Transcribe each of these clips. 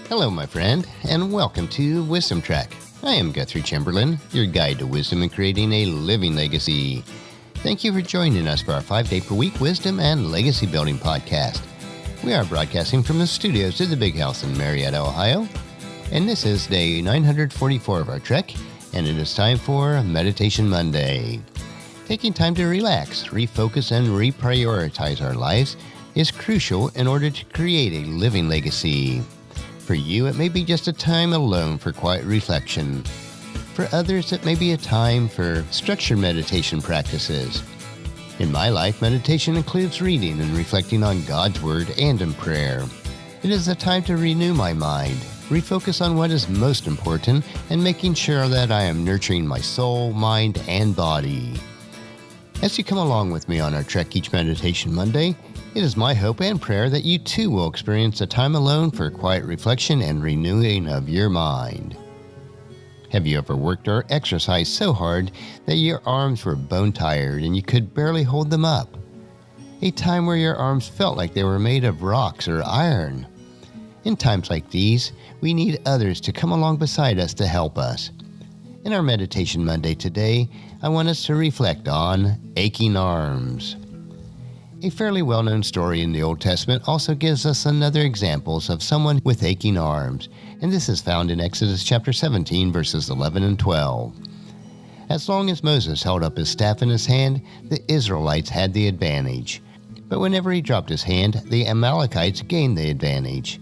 Hello, my friend, and welcome to Wisdom Track. I am Guthrie Chamberlain, your guide to wisdom and creating a living legacy. Thank you for joining us for our 5-day-per-week wisdom and legacy building podcast. We are broadcasting from the studios of the Big House in Marietta, Ohio, and this is day 944 of our trek, and it is time for Meditation Monday. Taking time to relax, refocus, and reprioritize our lives is crucial in order to create a living legacy. For you, it may be just a time alone for quiet reflection. For others, it may be a time for structured meditation practices. In my life, meditation includes reading and reflecting on God's Word and in prayer. It is a time to renew my mind, refocus on what is most important, and making sure that I am nurturing my soul, mind, and body. As you come along with me on our trek each Meditation Monday, it is my hope and prayer that you too will experience a time alone for quiet reflection and renewing of your mind. Have you ever worked or exercised so hard that your arms were bone-tired and you could barely hold them up? A time where your arms felt like they were made of rocks or iron. In times like these, we need others to come along beside us to help us. In our Meditation Monday today, I want us to reflect on aching arms. A fairly well-known story in the Old Testament also gives us another examples of someone with aching arms, and this is found in Exodus chapter 17, verses 11 and 12. As long as Moses held up his staff in his hand, the Israelites had the advantage. But whenever he dropped his hand, the Amalekites gained the advantage.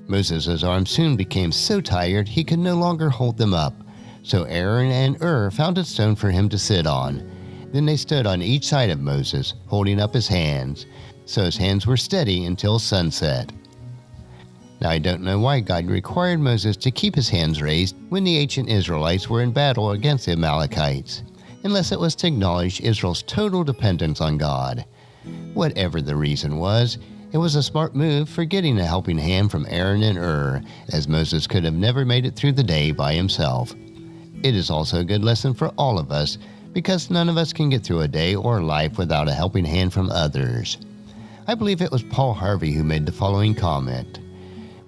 Moses' arms soon became so tired he could no longer hold them up, so Aaron and Ur found a stone for him to sit on. Then they stood on each side of Moses, holding up his hands, so his hands were steady until sunset. Now I don't know why God required Moses to keep his hands raised when the ancient Israelites were in battle against the Amalekites, unless it was to acknowledge Israel's total dependence on God. Whatever the reason was, it was a smart move for getting a helping hand from Aaron and Ur, as Moses could have never made it through the day by himself. It is also a good lesson for all of us, because none of us can get through a day or life without a helping hand from others. I believe it was Paul Harvey who made the following comment.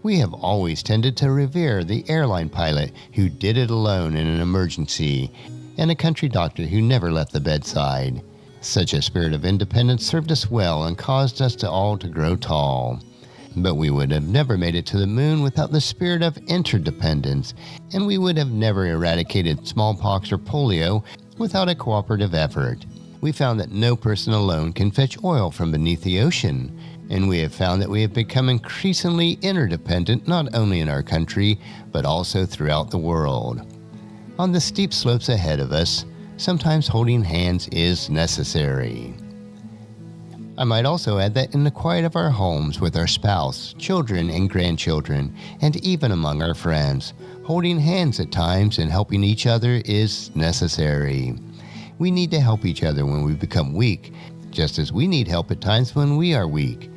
We have always tended to revere the airline pilot who did it alone in an emergency, and a country doctor who never left the bedside. Such a spirit of independence served us well and caused us all to grow tall. But we would have never made it to the moon without the spirit of interdependence, and we would have never eradicated smallpox or polio without a cooperative effort. We found that no person alone can fetch oil from beneath the ocean, and we have found that we have become increasingly interdependent not only in our country, but also throughout the world. On the steep slopes ahead of us, sometimes holding hands is necessary. I might also add that in the quiet of our homes with our spouse, children, and grandchildren, and even among our friends, holding hands at times and helping each other is necessary. We need to help each other when we become weak, just as we need help at times when we are weak.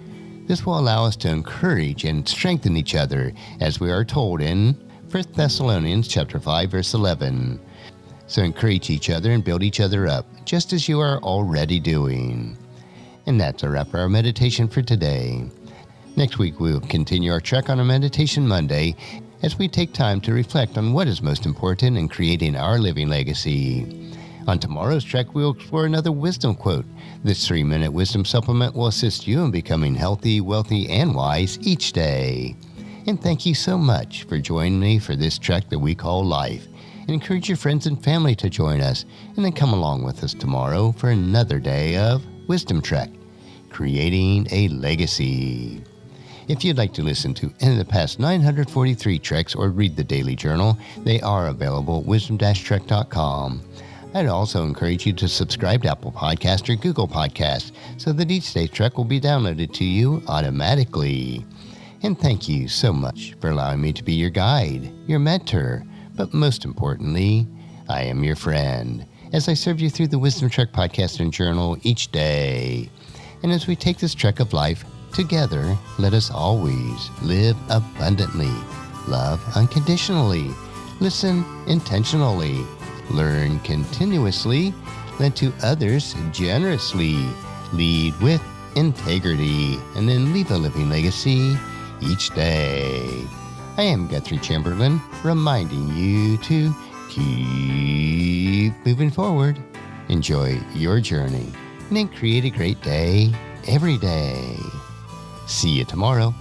This will allow us to encourage and strengthen each other, as we are told in 1 Thessalonians chapter 5, verse 11. So encourage each other and build each other up, just as you are already doing. And that's a wrap for our meditation for today. Next week, we will continue our trek on a Meditation Monday as we take time to reflect on what is most important in creating our living legacy. On tomorrow's trek, we will explore another wisdom quote. This 3-minute wisdom supplement will assist you in becoming healthy, wealthy, and wise each day. And thank you so much for joining me for this trek that we call life. And encourage your friends and family to join us, and then come along with us tomorrow for another day of Wisdom Trek, creating a legacy. If you'd like to listen to any of the past 943 treks or read the daily journal, they are available at wisdom-trek.com. I'd also encourage you to subscribe to Apple Podcasts or Google Podcasts so that each day's trek will be downloaded to you automatically. And thank you so much for allowing me to be your guide, your mentor, but most importantly, I am your friend, as I serve you through the Wisdom Trek podcast and journal each day. And as we take this trek of life together, let us always live abundantly, love unconditionally, listen intentionally, learn continuously, lend to others generously, lead with integrity, and then leave a living legacy each day. I am Guthrie Chamberlain, reminding you to keep moving forward, enjoy your journey, and then create a great day every day. See you tomorrow.